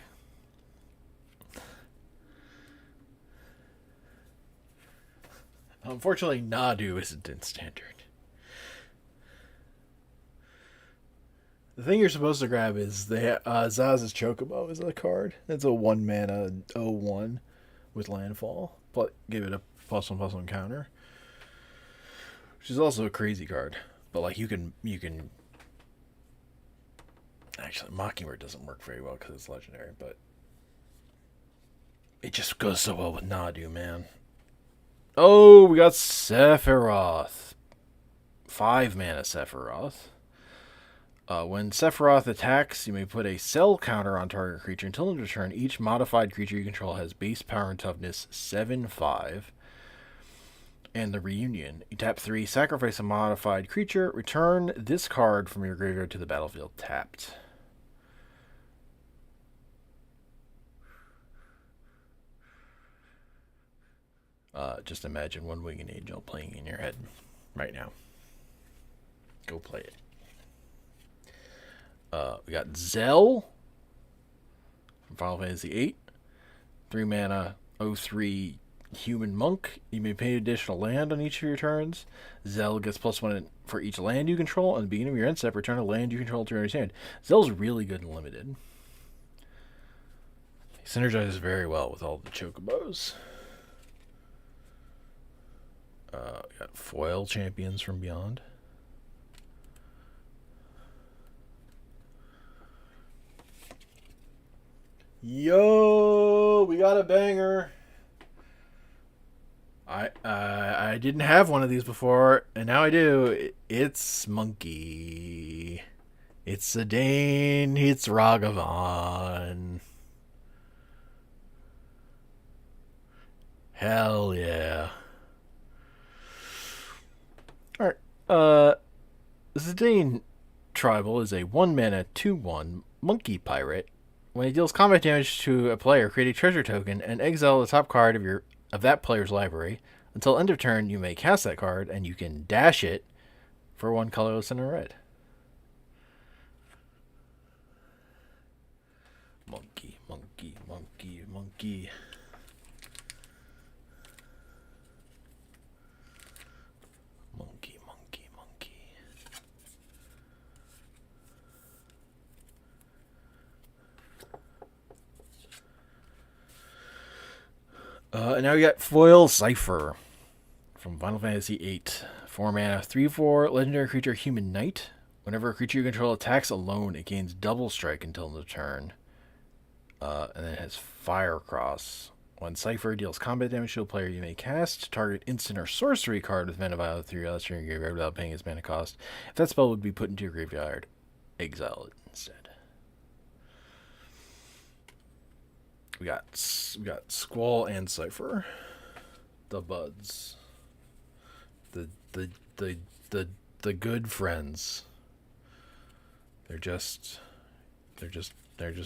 Unfortunately, Nadu isn't in standard. The thing you're supposed to grab is the Zaz's Chocobo is a card. It's a 1 mana 0/1 with landfall. But give it a +1/+1 counter. Which is also a crazy card. But like you can actually Mockingbird doesn't work very well because it's legendary, but it just goes so well with Nadu, man. Oh, we got Sephiroth. 5 mana Sephiroth. When Sephiroth attacks, you may put a cell counter on target creature. Until end of turn, each modified creature you control has base power and toughness 7/5. And the Reunion. You tap 3, sacrifice a modified creature, return this card from your graveyard to the battlefield tapped. Just imagine One Winged Angel playing in your head right now. Go play it. We got Zell from Final Fantasy VIII. 3 mana, 03 human monk. You may pay additional land on each of your turns. Zell gets +1 for each land you control. At the beginning of your end step, return a land you control to your hand. Zell's really good and limited. He synergizes very well with all the chocobos. We got foil champions from Beyond. Yo, we got a banger. I didn't have one of these before, and now I do. It's Monkey. It's Zidane. It's Ragavan. Hell yeah. Alright, Zidane Tribal is a 1-mana 2/1 monkey pirate. When it deals combat damage to a player, create a treasure token and exile the top card of that player's library. Until end of turn, you may cast that card, and you can dash it for 1 colorless and a red. Monkey, monkey, monkey, monkey. Monkey, monkey, monkey. And now we got Foil Cipher from Final Fantasy VIII. 4 mana, 3/4 legendary creature, human knight. Whenever a creature you control attacks alone, it gains double strike until the turn. And then it has Fire Cross. When Cipher deals combat damage to a player, you may cast target instant or sorcery card with mana value 3 less in your graveyard without paying its mana cost. If that spell would be put into your graveyard, exile it instead. We got Squall and Cipher, the buds, the good friends. They're just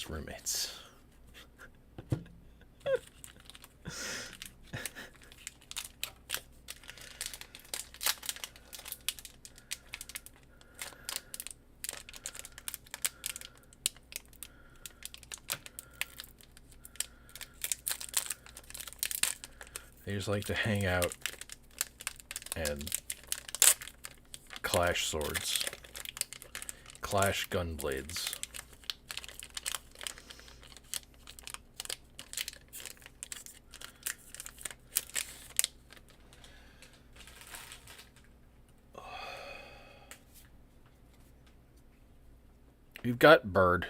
roommates. They just like to hang out and clash swords, clash gun blades. We've got Bird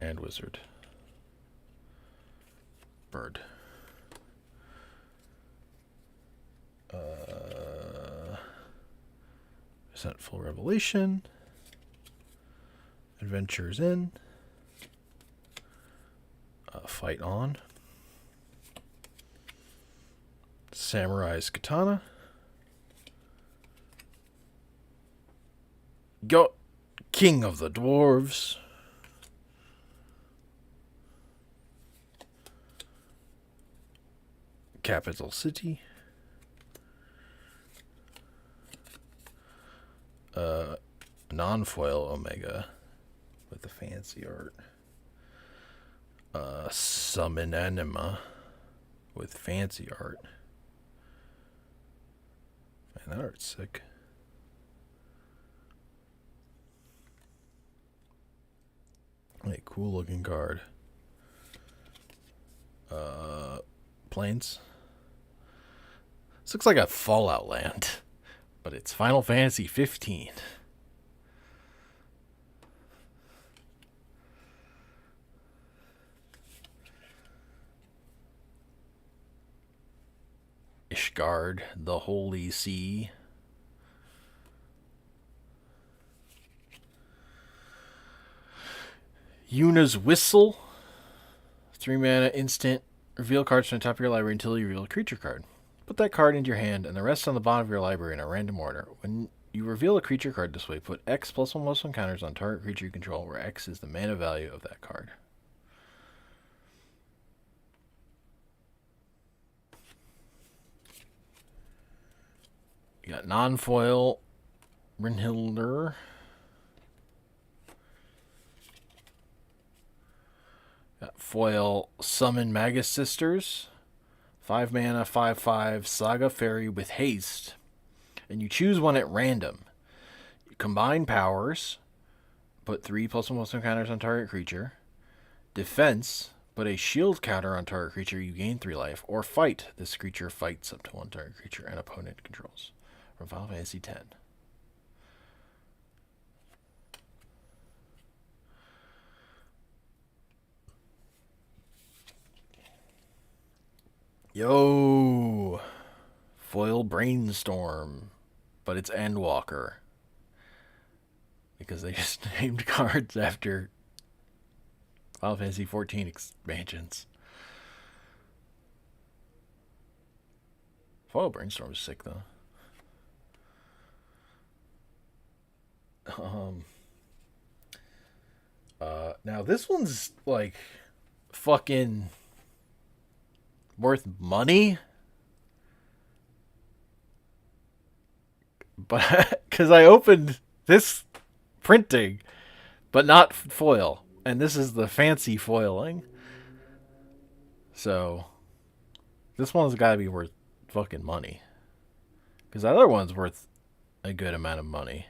and Wizard. Bird. Resentful Revelation. Adventures in. Fight on. Samurai's Katana. Go King of the Dwarves. Capital City. Non-foil Omega with the fancy art. Summon Anima with fancy art. Man, that art's sick. A cool looking card. Plains. This looks like a Fallout land, but it's Final Fantasy 15. Ishgard, the Holy Sea. Yuna's Whistle. 3 mana instant. Reveal cards from the top of your library until you reveal a creature card. Put that card into your hand and the rest on the bottom of your library in a random order. When you reveal a creature card this way, put X +1/+1 counters on target creature you control, where X is the mana value of that card. You got non-foil Brynhildr. Got foil Summon Magus Sisters. 5 mana, 5/5 Saga Fairy with haste. And you choose one at random. You combine powers. Put 3 +1/+1 counters on target creature. Defense. Put a shield counter on target creature. You gain 3 life. Or fight. This creature fights up to 1 target creature an opponent controls. From Final Fantasy X. Yo! Foil Brainstorm. But it's Endwalker. Because they just named cards after Final Fantasy XIV expansions. Foil Brainstorm is sick, though. Now this one's like fucking worth money, but because I opened this printing, but not foil, and this is the fancy foiling. So this one's got to be worth fucking money, because the other one's worth a good amount of money.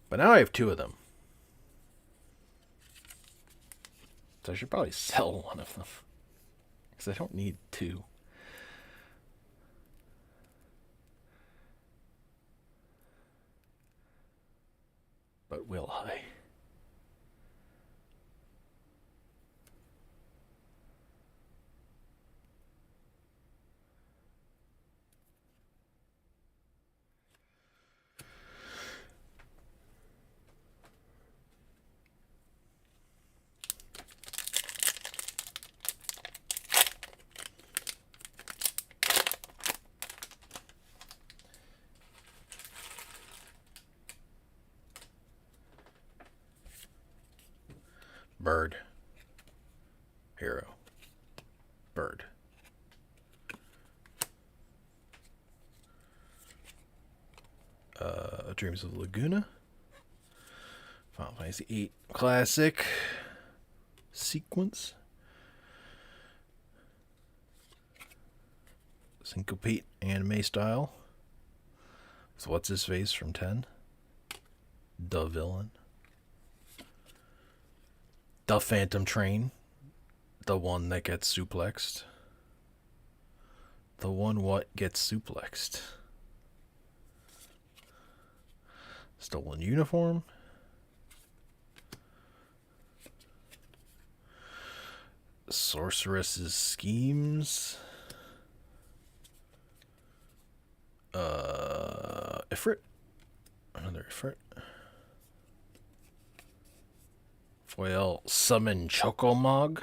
But now I have 2 of them. So I should probably sell one of them. Because I don't need 2. But will I? Bird. Hero. Bird. Dreams of Laguna. Final Fantasy VIII Classic Sequence. Syncopate anime style. So what's his face from 10? The villain. The Phantom Train. The one that gets suplexed. The one what gets suplexed. Stolen uniform. Sorceress's schemes. Ifrit. Another Ifrit. Foil Summon Chocomog.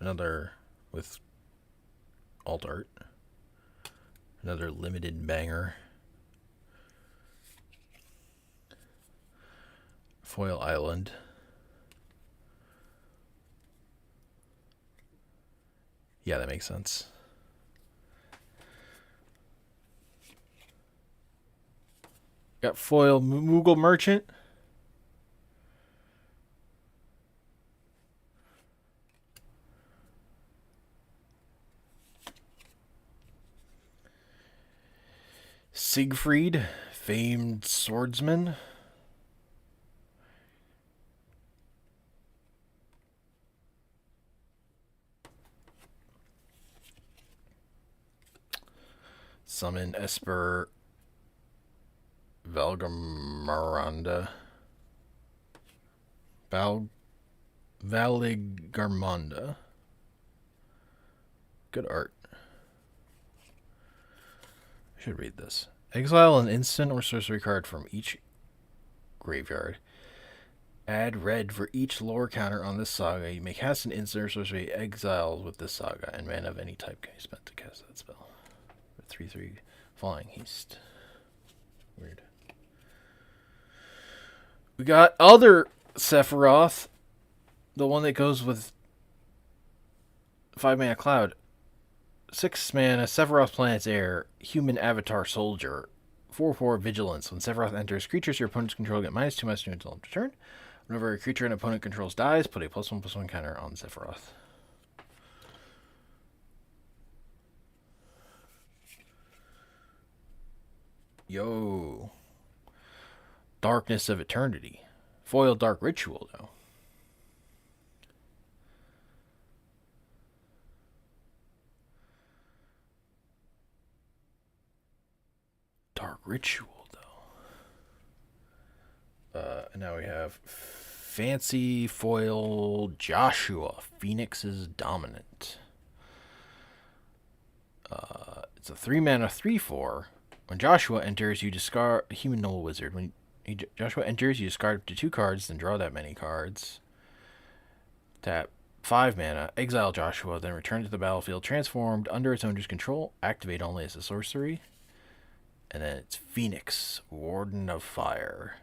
Another with alt art. Another limited banger. Foil Island. Yeah, that makes sense. Got foil Moogle Merchant. Siegfried, famed swordsman. Summon Esper Valgamaranda. Valigarmonda. Good art. I should read this. Exile an instant or sorcery card from each graveyard. Add red for each lore counter on this saga. You may cast an instant or sorcery exiled with this saga, and mana of any type can be spent to cast that spell. 3/3 flying haste. Weird. We got other Sephiroth, the one that goes with 5 mana cloud. 6 mana Sephiroth Planet's Heir, human avatar soldier. 4/4 vigilance. When Sephiroth enters, creatures your opponents control get -2/-2 until end of turn. Whenever a creature an opponent controls dies, put a +1/+1 counter on Sephiroth. Yo. Darkness of Eternity. Foil Dark Ritual, though. Dark Ritual, though. And now we have Fancy Foil Joshua, Phoenix's Dominant. It's a 3 mana 3/4. When Joshua enters, you discard a human noble wizard. When Joshua enters, you discard up to 2 cards, then draw that many cards. Tap 5 mana, exile Joshua, then return to the battlefield transformed under its owner's control. Activate only as a sorcery. And then it's Phoenix, Warden of Fire.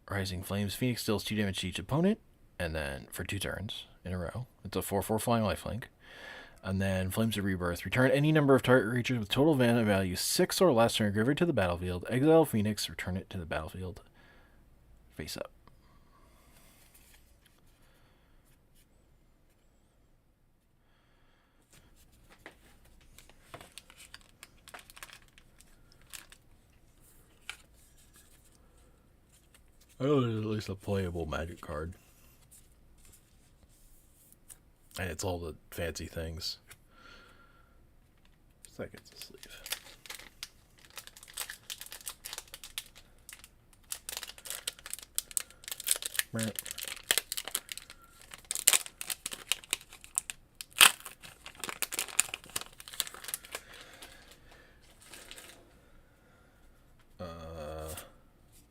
Rising Flames. Phoenix deals 2 damage to each opponent, and then for 2 turns in a row. It's a 4/4 flying lifelink. And then Flames of Rebirth. Return any number of target creatures with total mana value 6 or less from your graveyard to the battlefield. Exile Phoenix, return it to the battlefield. Face up. Oh, it's at least a playable Magic card. And it's all the fancy things. Seconds of sleeve. Right.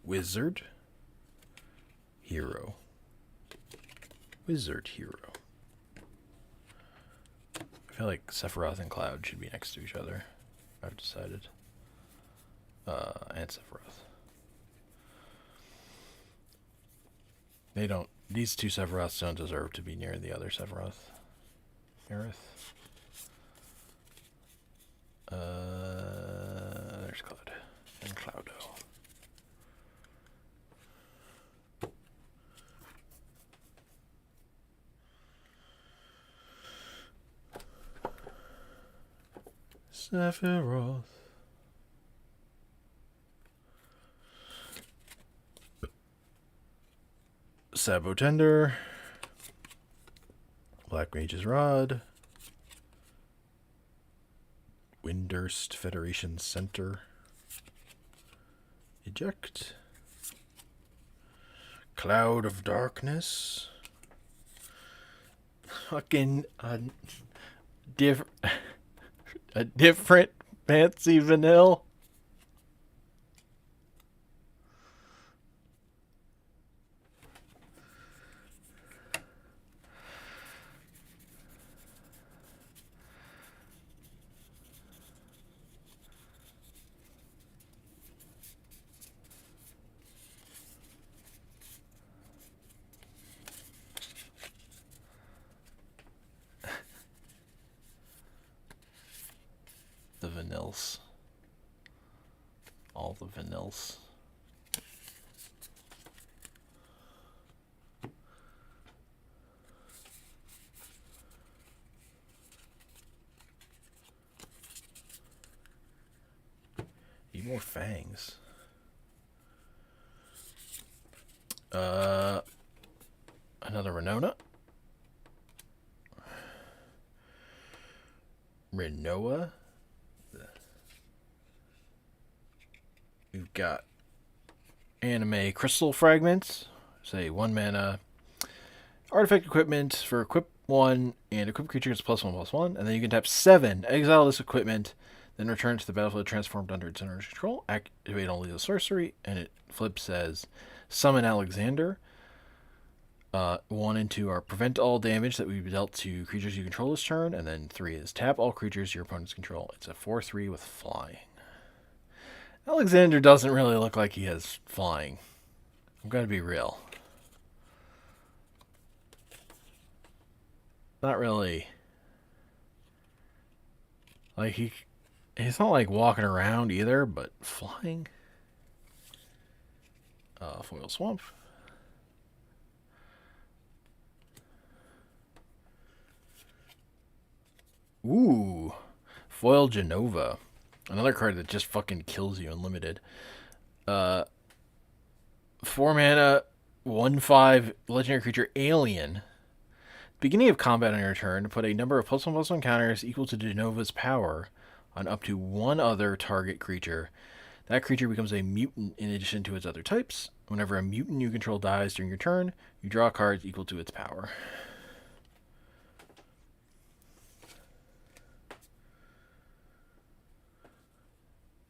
Wizard. Hero. Wizard Hero. I feel like Sephiroth and Cloud should be next to each other. I've decided. And Sephiroth. They don't. These two Sephiroths don't deserve to be near the other Sephiroth. Aerith. There's Cloud. And Cloudo. Sephiroth. Sabotender. Black Mage's Rod. Windurst Federation Center. Eject. Cloud of Darkness. Fucking a different fancy vanilla. The vanills. All the vanills. Need more fangs. Another Renona. Renoa. We've got anime crystal fragments. Say 1 mana artifact equipment for equip 1 and equip creature gets +1/+1. And then you can tap 7, exile this equipment, Then return it to the battlefield transformed under its owner's control. Activate only the sorcery, and it flips as Summon Alexander. 1 and 2 are prevent all damage that we dealt to creatures you control this turn, and then 3 is tap all creatures your opponents control. It's a 4/3 with flying. Alexander doesn't really look like he has flying. I'm gonna be real. Not really. Like he's not like walking around either, but flying. Foil Swamp. Ooh, Foil Genova. Another card that just fucking kills you unlimited. 4 mana, 1/5 legendary creature alien. Beginning of combat on your turn, put a number of +1/+1 counters equal to Genova's power on up to one other target creature. That creature becomes a mutant in addition to its other types. Whenever a mutant you control dies during your turn, you draw cards equal to its power.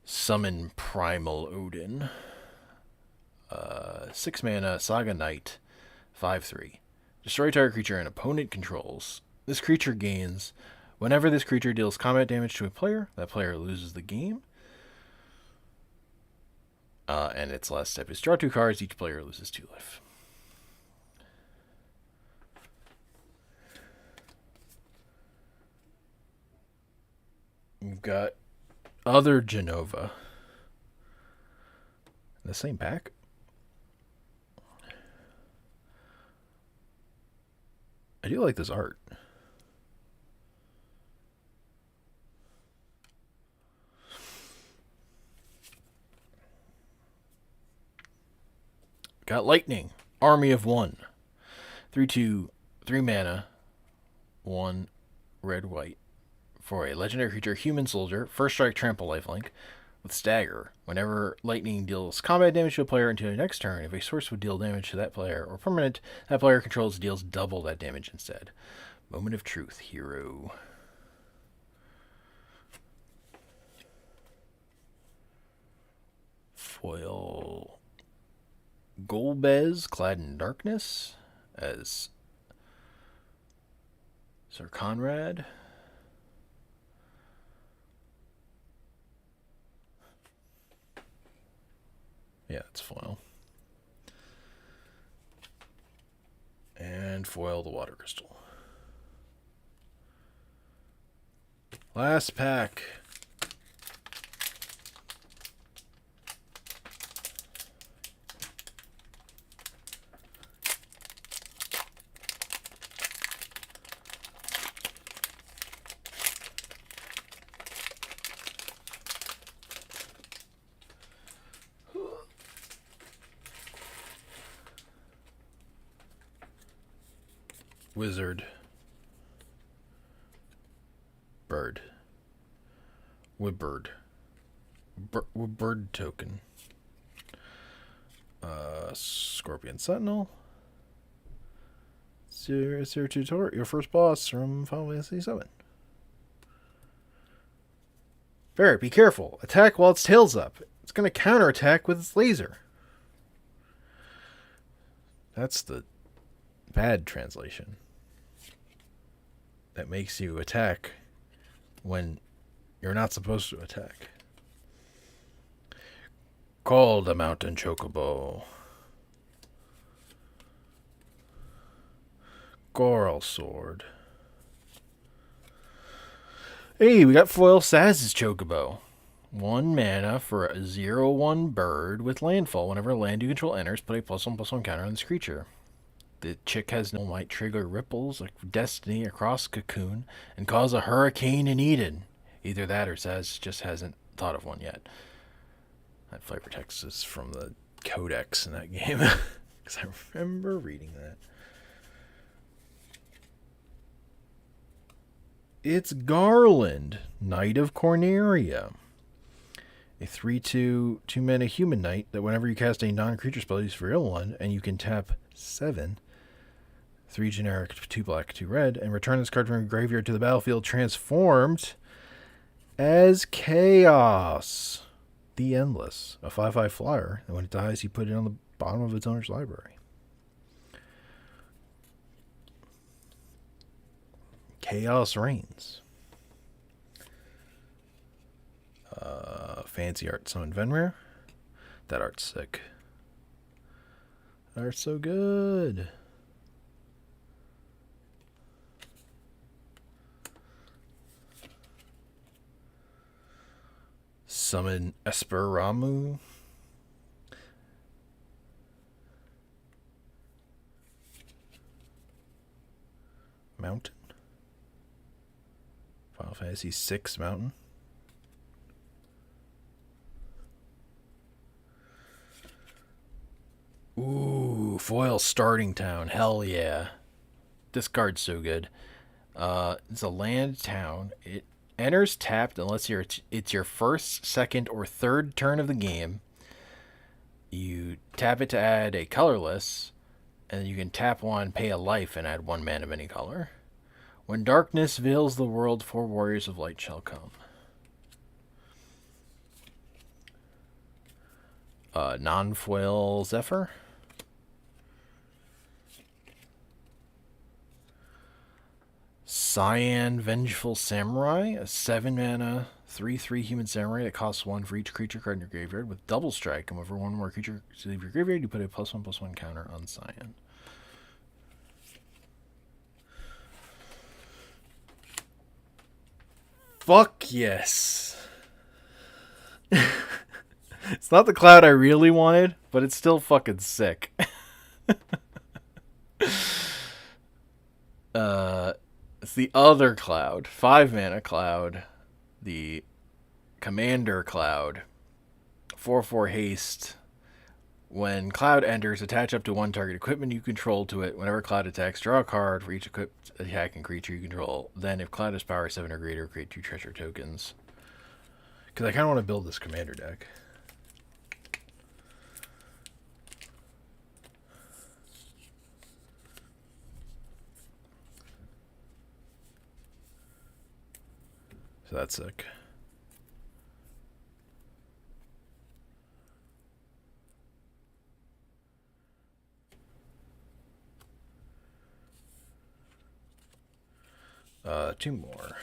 Summon Primal Odin. 6 mana, Saga Knight, 5/3. Destroy target creature an opponent controls. This creature gains. Whenever this creature deals combat damage to a player, that player loses the game. And its last step is draw 2 cards. Each player loses 2 life. We've got other Genova. The same pack. I do like this art. Got Lightning. Army of 1. 3/2, 3 mana, 1 red white. For a legendary creature, human soldier, first strike, trample, lifelink, with stagger. Whenever lightning deals combat damage to a player until the next turn, if a source would deal damage to that player or permanent, that player controls deals double that damage instead. Moment of Truth, hero. Foil Golbez, clad in darkness, as Sir Conrad. Yeah, it's foil. And foil the water crystal. Last pack. Wizard. Bird. Woodbird. Bird token. Scorpion Sentinel. 0/2 Tort, your first boss from Final Fantasy VII. Barret, be careful. Attack while its tail's up. It's going to counterattack with its laser. That's the bad translation. That makes you attack when you're not supposed to attack. Call the Mountain Chocobo. Goral Sword. Hey, we got Foil Saz's Chocobo. 1 mana for a 0/1 bird with landfall. Whenever a land you control enters, put a +1/+1 counter on this creature. The chick has no might trigger ripples of destiny across Cocoon and cause a hurricane in Eden. Either that or Saz just hasn't thought of one yet. That flavor text is from the codex in that game. Because I remember reading that. It's Garland, Knight of Corneria. A 3/2, 2 mana human knight that whenever you cast a non-creature spell, use for real one, and you can tap 7, 3 generic, 2 black, 2 red, and return this card from your graveyard to the battlefield transformed. as Chaos, the Endless, a 5/5 flyer. And when it dies, you put it on the bottom of its owner's library. Chaos Reigns. Fancy art summon Venrir. That art's sick. That art's so good. Summon Esperamu. Mountain. Final Fantasy VI Mountain. Ooh, foil starting town. Hell yeah. This card's so good. It's a land town. It enters tapped unless it's your first, second, or third turn of the game. You tap it to add a colorless, and you can tap one, pay a life, and add 1 mana of any color. When darkness veils the world, 4 warriors of light shall come. Non-foil Zephyr. Cyan Vengeful Samurai, a 7 mana, 3/3 human samurai that costs 1 for each creature card in your graveyard with double strike. And whenever one more creature to leave your graveyard, you put a +1/+1 counter on Cyan. Fuck yes. It's not the cloud I really wanted, but it's still fucking sick. It's the other cloud. 5 mana cloud. The commander cloud. 4/4 haste. When cloud enters, attach up to 1 target equipment you control to it. Whenever cloud attacks, draw a card for each equipped attacking creature you control. Then, if cloud is power 7 or greater, create 2 treasure tokens. Because I kind of want to build this commander deck. So that's sick. Two more.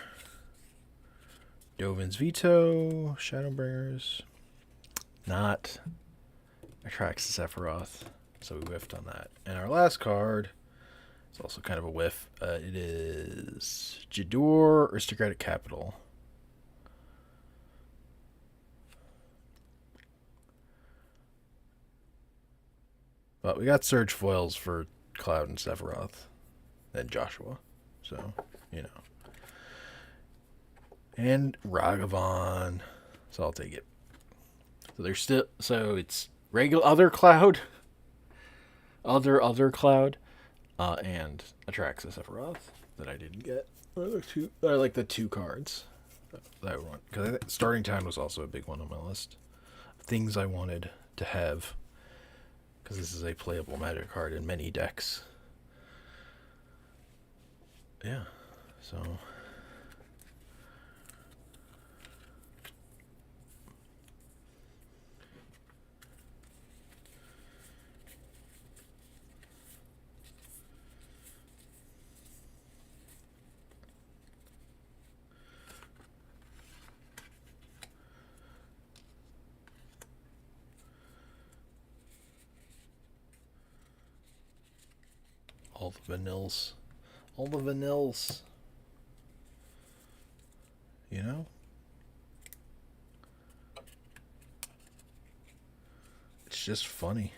Dovin's Veto, Shadowbringers. Not attracts Sephiroth, so we whiffed on that. And our last card is also kind of a whiff. It is Jador, Aristocratic Capital. But we got Surge foils for Cloud and Sephiroth and Joshua, so you know. And Ragavan, so I'll take it. So there's still, so it's regular other Cloud, other Cloud, and Atraxa Sephiroth that I didn't get. I like the 2 cards that I want, because Starting Time was also a big one on my list. Things I wanted to have, because this is a playable Magic card in many decks. Yeah, so. All the vanills. All the vanills. You know? It's just funny.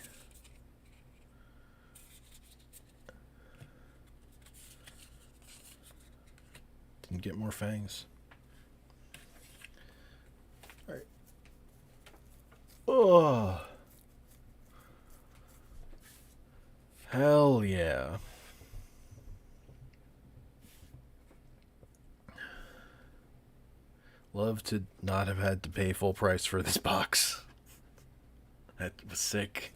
Didn't get more fangs. Alright. Oh. Hell yeah. Love to not have had to pay full price for this box. That was sick.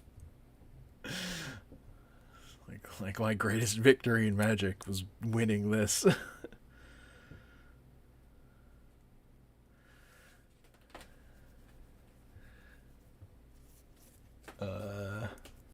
Like my greatest victory in Magic was winning this.